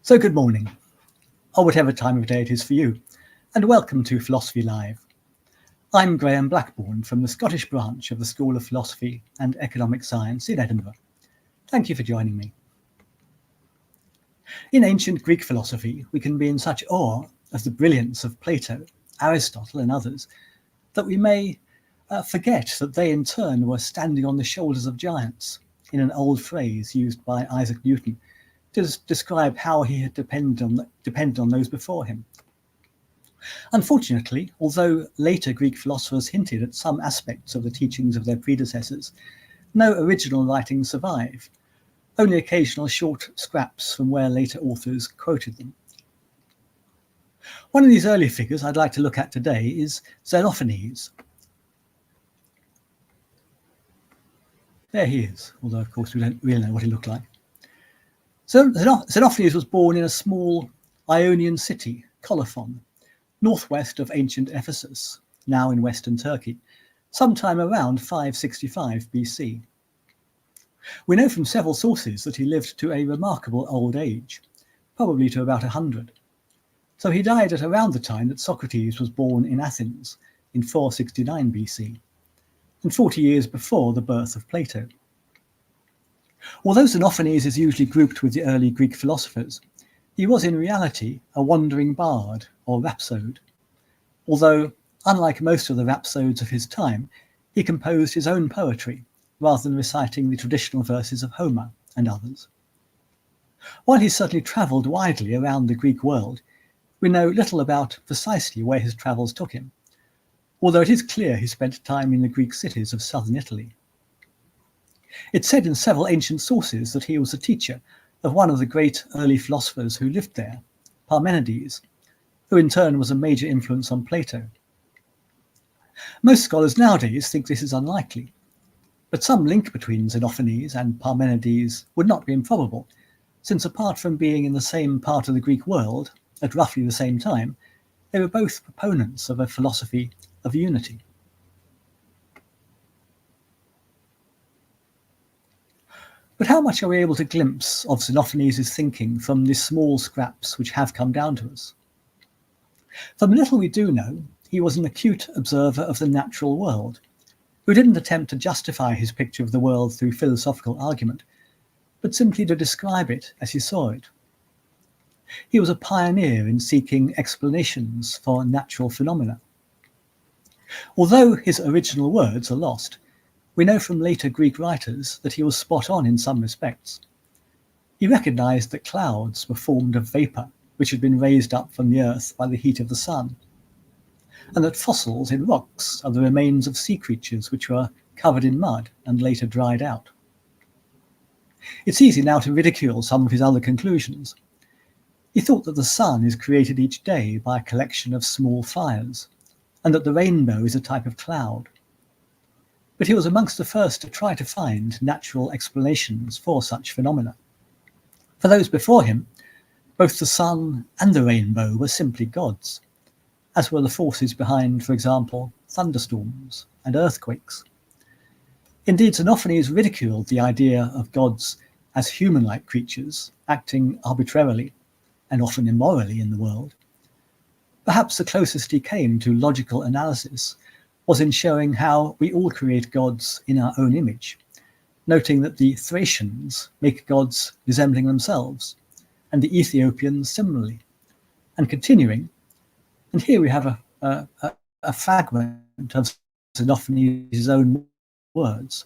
So good morning, or whatever time of day it is for you, and welcome to Philosophy Live. I'm Graham Blackbourn from the Scottish branch of the School of Philosophy and Economic Science in Edinburgh. Thank you for joining me. In ancient Greek philosophy, we can be in such awe of the brilliance of Plato, Aristotle and others, that we may forget that they in turn were standing on the shoulders of giants, in an old phrase used by Isaac Newton to describe how he had depended on those before him. Unfortunately, although later Greek philosophers hinted at some aspects of the teachings of their predecessors, no original writings survive, only occasional short scraps from where later authors quoted them. One of these early figures I'd like to look at today is Xenophanes. There he is, although of course we don't really know what he looked like. So Xenophanes was born in a small Ionian city, Colophon, northwest of ancient Ephesus, now in western Turkey, sometime around 565 BC. We know from several sources that he lived to a remarkable old age, probably to about 100. So he died at around the time that Socrates was born in Athens in 469 BC, and 40 years before the birth of Plato. Although Xenophanes is usually grouped with the early Greek philosophers, he was in reality a wandering bard or rhapsode, although, unlike most of the rhapsodes of his time, he composed his own poetry rather than reciting the traditional verses of Homer and others. While he certainly travelled widely around the Greek world, we know little about precisely where his travels took him, although it is clear he spent time in the Greek cities of southern Italy. It's said in several ancient sources that he was a teacher of one of the great early philosophers who lived there, Parmenides, who in turn was a major influence on Plato. Most scholars nowadays think this is unlikely, but some link between Xenophanes and Parmenides would not be improbable, since apart from being in the same part of the Greek world at roughly the same time, they were both proponents of a philosophy of unity. But how much are we able to glimpse of Xenophanes' thinking from these small scraps which have come down to us? From the little we do know, he was an acute observer of the natural world, who didn't attempt to justify his picture of the world through philosophical argument, but simply to describe it as he saw it. He was a pioneer in seeking explanations for natural phenomena. Although his original words are lost, we know from later Greek writers that he was spot on in some respects. He recognized that clouds were formed of vapor which had been raised up from the earth by the heat of the sun, and that fossils in rocks are the remains of sea creatures which were covered in mud and later dried out. It's easy now to ridicule some of his other conclusions. He thought that the sun is created each day by a collection of small fires, and that the rainbow is a type of cloud. But he was amongst the first to try to find natural explanations for such phenomena. For those before him, both the sun and the rainbow were simply gods, as were the forces behind, for example, thunderstorms and earthquakes. Indeed, Xenophanes ridiculed the idea of gods as human-like creatures acting arbitrarily and often immorally in the world. Perhaps the closest he came to logical analysis was in showing how we all create gods in our own image, noting that the Thracians make gods resembling themselves, and the Ethiopians similarly, and continuing. And here we have a fragment of Xenophanes' own words.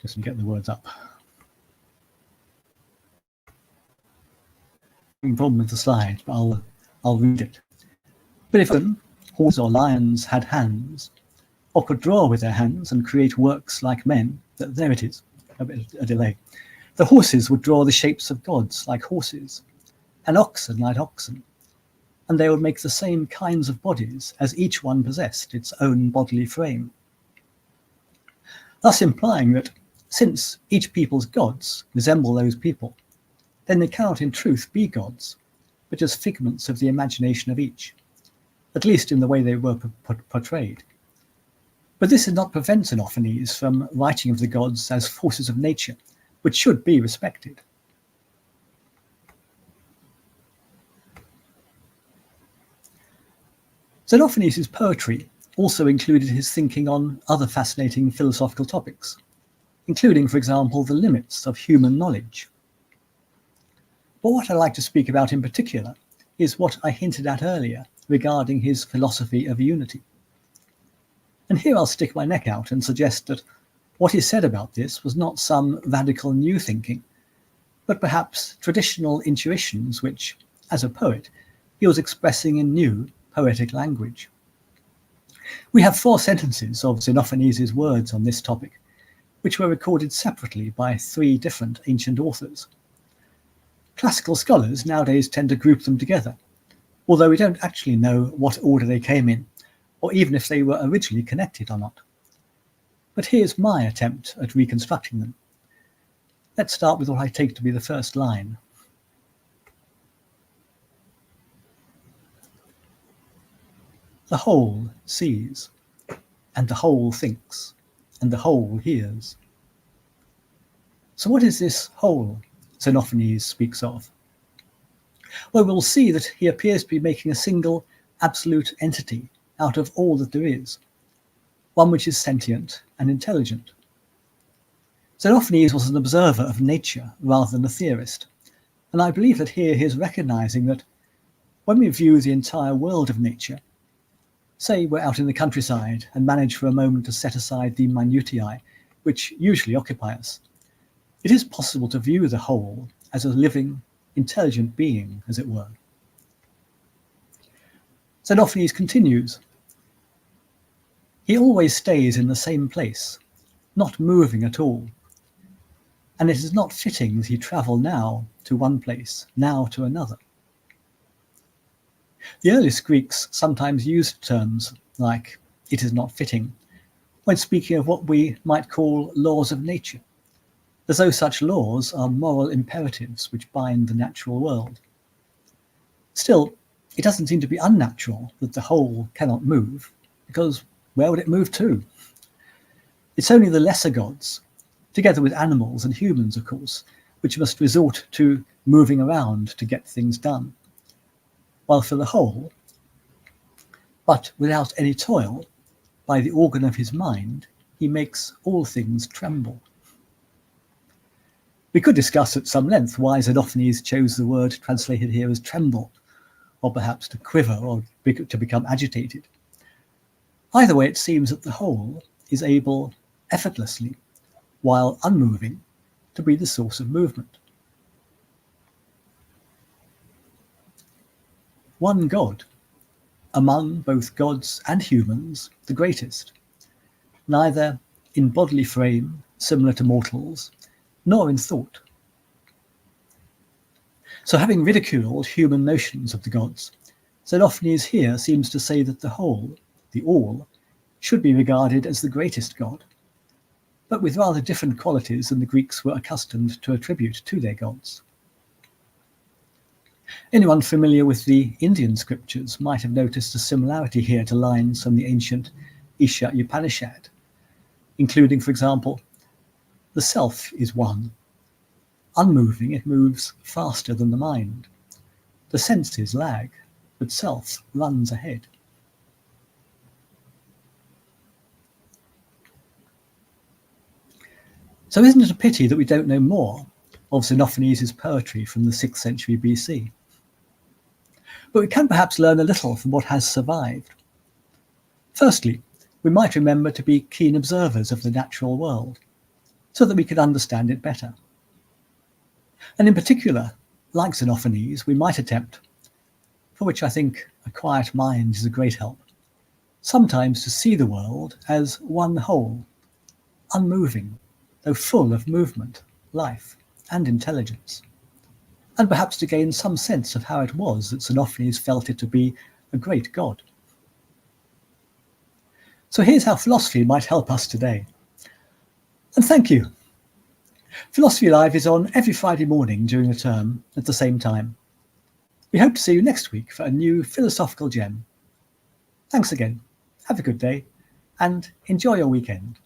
Just get the words up. Problem with the slide, but I'll read it. But if horses or lions had hands, or could draw with their hands and create works like men, there it is, a delay. The horses would draw the shapes of gods like horses, and oxen like oxen, and they would make the same kinds of bodies as each one possessed its own bodily frame. Thus implying that since each people's gods resemble those people, then they cannot in truth be gods, but just figments of the imagination of each, at least in the way they were portrayed. But this did not prevent Xenophanes from writing of the gods as forces of nature, which should be respected. Xenophanes' poetry also included his thinking on other fascinating philosophical topics, including, for example, the limits of human knowledge. But what I'd like to speak about in particular is what I hinted at earlier regarding his philosophy of unity. And here I'll stick my neck out and suggest that what he said about this was not some radical new thinking, but perhaps traditional intuitions which, as a poet, he was expressing in new poetic language. We have 4 sentences of Xenophanes' words on this topic, which were recorded separately by 3 different ancient authors. Classical scholars nowadays tend to group them together, although we don't actually know what order they came in, or even if they were originally connected or not. But here's my attempt at reconstructing them. Let's start with what I take to be the first line. The whole sees, and the whole thinks, and the whole hears. So what is this whole Xenophanes speaks of? Well, we'll see that he appears to be making a single absolute entity out of all that there is, one which is sentient and intelligent. Xenophanes was an observer of nature rather than a theorist, and I believe that here he is recognizing that when we view the entire world of nature, say we're out in the countryside and manage for a moment to set aside the minutiae which usually occupy us, it is possible to view the whole as a living, intelligent being, as it were. Xenophanes continues, he always stays in the same place, not moving at all, and it is not fitting that he travel now to one place, now to another. The earliest Greeks sometimes used terms like "it is not fitting" when speaking of what we might call laws of nature, as though such laws are moral imperatives which bind the natural world. Still, it doesn't seem to be unnatural that the whole cannot move, because where would it move to? It's only the lesser gods, together with animals and humans, of course, which must resort to moving around to get things done. While for the whole, but without any toil, by the organ of his mind, he makes all things tremble. We could discuss at some length why Xenophanes chose the word translated here as tremble, or perhaps to quiver or to become agitated. Either way, it seems that the whole is able effortlessly, while unmoving, to be the source of movement. One God, among both gods and humans, the greatest, neither in bodily frame, similar to mortals, nor in thought. So having ridiculed human notions of the gods, Xenophanes here seems to say that the whole, the all, should be regarded as the greatest god, but with rather different qualities than the Greeks were accustomed to attribute to their gods. Anyone familiar with the Indian scriptures might have noticed a similarity here to lines from the ancient Isha Upanishad, including, for example, the self is one. Unmoving, it moves faster than the mind. The senses lag, but self runs ahead. So isn't it a pity that we don't know more of Xenophanes' poetry from the 6th century BC? But we can perhaps learn a little from what has survived. Firstly, we might remember to be keen observers of the natural world, so that we could understand it better. And in particular, like Xenophanes, we might attempt, for which I think a quiet mind is a great help, sometimes to see the world as one whole, unmoving, though full of movement, life, and intelligence, and perhaps to gain some sense of how it was that Xenophanes felt it to be a great god. So here's how philosophy might help us today. And thank you. Philosophy Live is on every Friday morning during the term at the same time. We hope to see you next week for a new philosophical gem. Thanks again. Have a good day. and enjoy your weekend.